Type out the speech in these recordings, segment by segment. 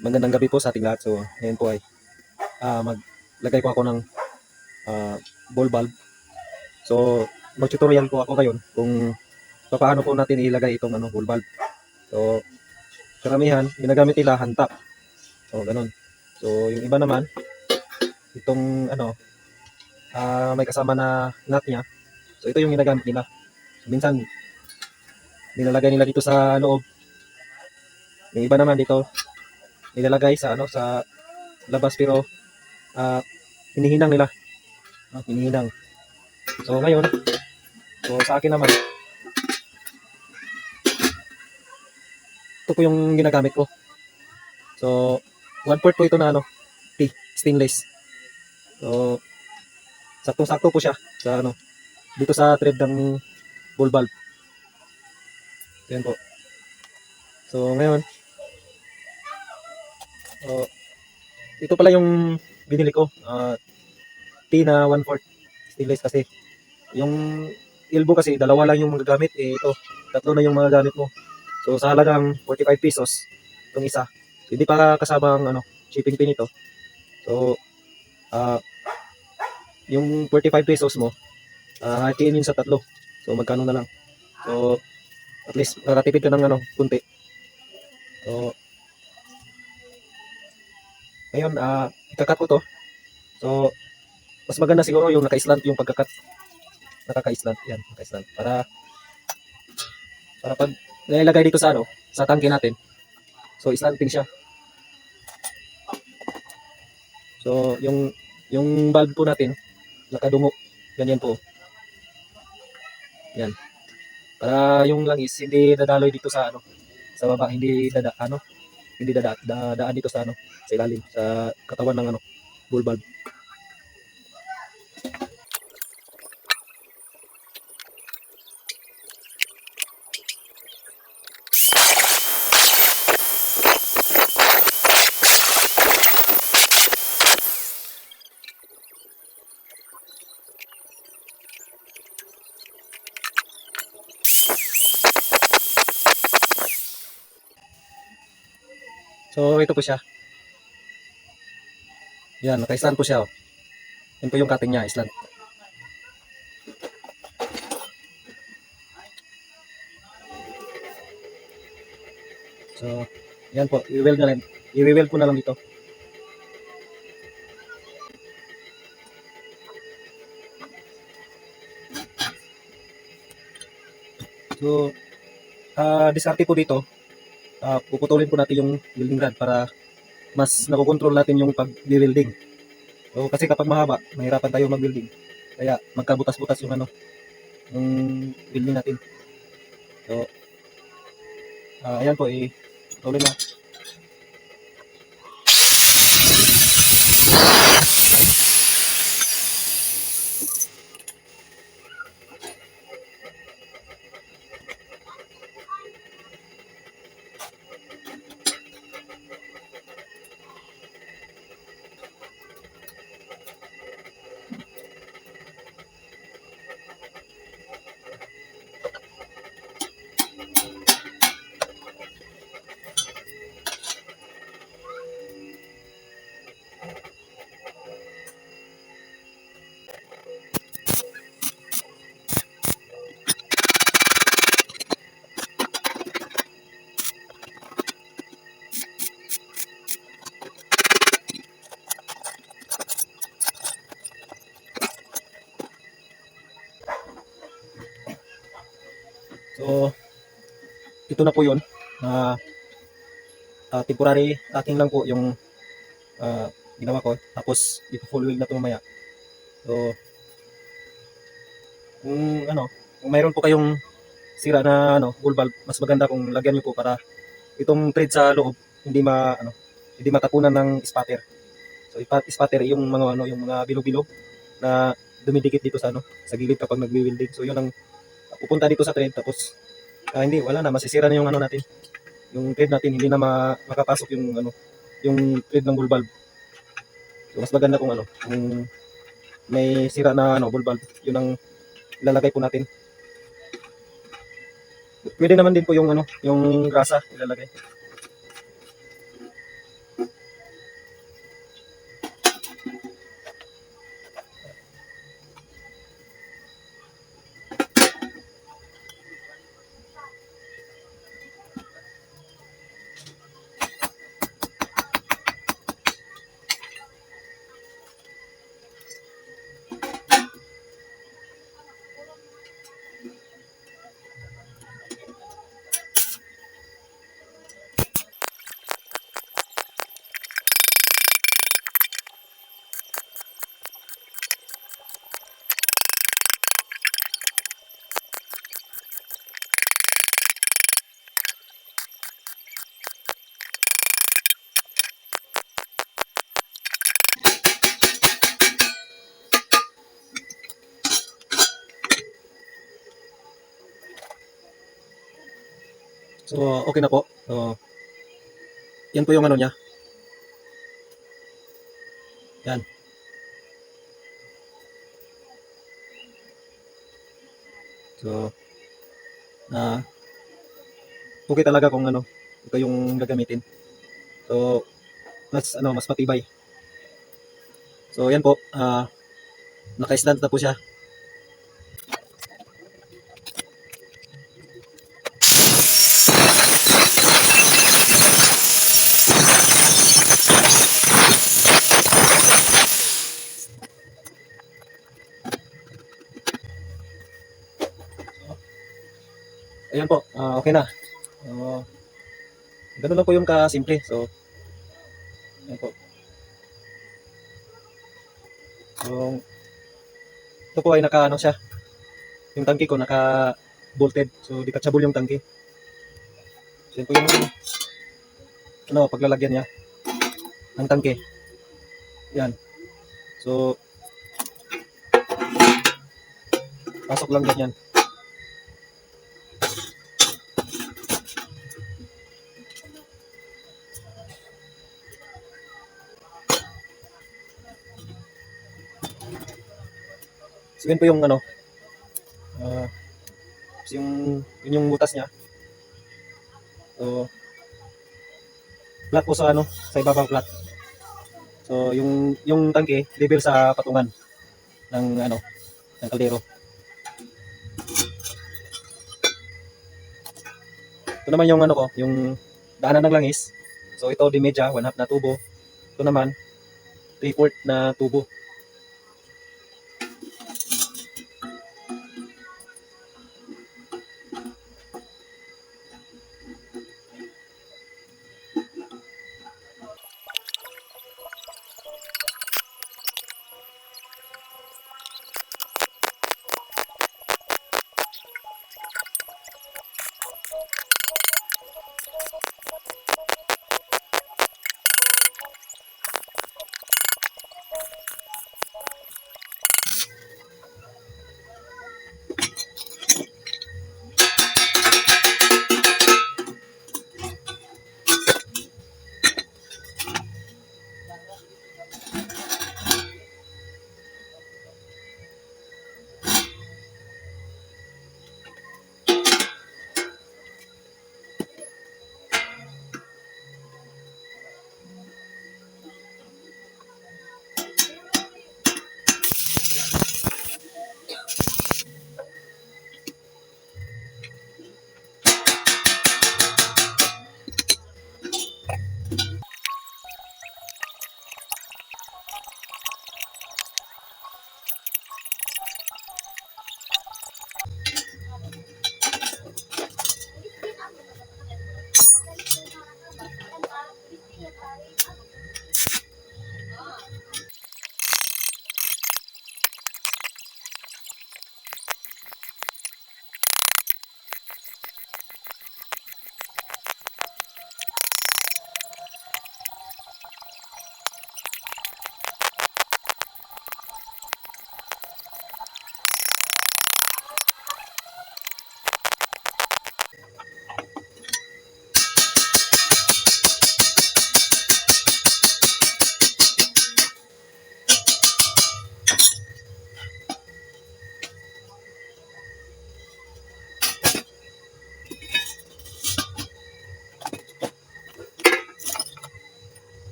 Magandang gabi po sa ating lahat. So, ngayon po ay maglagay po ako ng ah, ball valve. So, mag-tutorial po ako ngayon kung paano po natin ilagay itong ball valve. So, karamihan, ginagamit nila hantap. So, ganun. So, yung iba naman, itong may kasama na nut niya. So, ito yung ginagamit nila. So, minsan, nilalagay nila dito sa loob. Yung iba naman dito, nilalagay sa labas pero hinihinang nila. Hinihinang. So, ngayon, sa akin naman, ito po yung ginagamit ko. So, 1/4 po ito na stainless. So, saktong-sakto po siya sa dito sa thread ng ball valve. Yan po. So, ngayon, ito pala yung binili ko. T na 1/4 stainless kasi. Yung elbow kasi, dalawa lang yung magagamit. Ito, tatlo na yung magagamit mo. So, sa halagang 45 pesos, itong isa. So, hindi pa kasama ang shipping fee nito. So, yung 45 pesos mo, hatiin yun sa tatlo. So, magkano na lang. So, at least nakatipid ka ng kunti. So, ngayon, ikakat ko to. So, mas maganda siguro yung naka-slant yung pagkakat. Nakaka-slant. Yan, naka-slant. Para pag nilagay dito sa tangke natin. So, slanting siya. So, yung valve po natin, nakadungo. Ganyan po. Yan. Para yung langis hindi dadaloy dito sa sa baba, hindi dadaan dito sa sa ilalim sa katawan ng bull valve. So, ito po siya. Yan, naka-slant po siya. Yan po yung cutting niya, slant. So, yan po. I-weld ko na lang dito. So, diskarte po dito. Puputulin po natin yung welding rod para mas nakokontrol natin yung pag-welding. So, kasi kapag mahaba, mahirapan tayo mag-welding. Kaya magkabutas-butas yung yung welding natin. So, ayan po, tuloy na. So, ito na po yun. Temporary tacking lang po yung ginawa ko. Tapos, full weld na ito mamaya. So, kung mayroon po kayong sira na bull valve, mas maganda kung lagyan niyo po para itong thread sa loob hindi matapunan ng spatter. So, spatter yung mga bilog-bilog na dumidikit dito sa gilid kapag nagwi-welding. So, yun ang pupunta dito sa thread, tapos wala na, masisira na yung natin. Yung thread natin hindi na makapasok yung thread ng bull valve. So, mas maganda kung kung may sira na bull valve, yun ang ilalagay po natin. Pwede naman din po yung grasa ilalagay. So, okay na po. So, yan po yung ano niya. Yan. So, ah okay talaga kung ano, ito yung gagamitin. So, mas matibay. So, yan po. Naka-stand na po siya. Ayan po. Okay na. Uh, Ganun lang po yung kasimple. So, ayan po. So, ito po ay naka ano siya. Yung tangke ko naka bolted. So, detachable yung tangke. So, yan po yung paglalagyan niya ng tangke. Yan. So, pasok lang ganyan. So, yun po yung ah, yun yung butas niya. So, flat po sa sa ibabaw flat. So, yung tangke, level sa patungan ng ng kaldero. Ito naman yung ko, yung daanan ng langis. So, ito di media, 1/2 na tubo. Ito naman, 3/4 na tubo.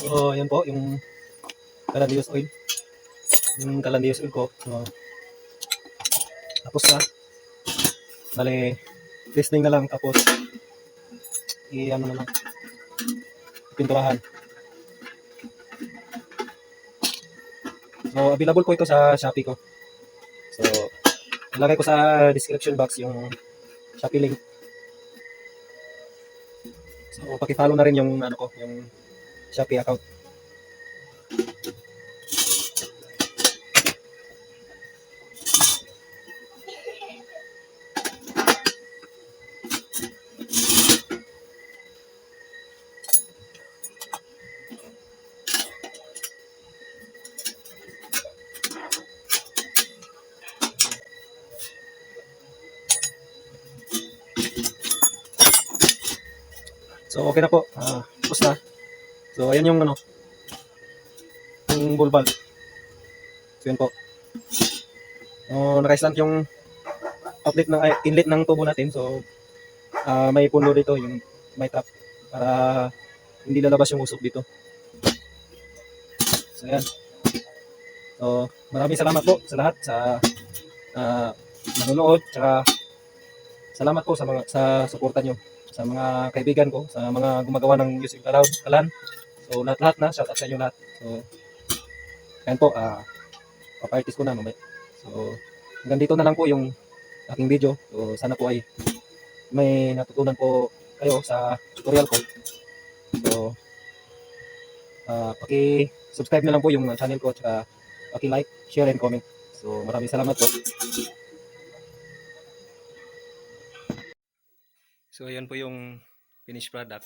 So, yun po, yung Calandios oil. Yung Calandios oil ko. So, tapos na. Bale, listening na lang. Tapos, i-ano na lang. Pinturahan. So, available po ito sa Shopee ko. So, ilagay ko sa description box yung Shopee link. So, paki-follow na rin yung ano ko, yung Shopee account. So, okay na po. Tapos na. So, ayan yung ano, yung ball valve. So, yun po. Naka-slant yung outlet ng inlet ng tubo natin. So, may puno dito, yung may trap para hindi lalabas yung usok dito. So, ayan. So, maraming salamat po sa lahat sa nanonood. Tsaka, salamat po sa mga sa suporta nyo. Sa mga kaibigan ko, sa mga gumagawa ng music kalan. So, lahat-lahat na. Shout out sa inyo lahat. So, ayan po. Papa-artist ko na mamaya. So, hanggang dito na lang po yung aking video. So, sana po ay may natutunan po kayo sa tutorial ko. So, paki-subscribe na lang po yung channel ko at paki-like, share, and comment. So, maraming salamat po. So, ayan po yung finished product.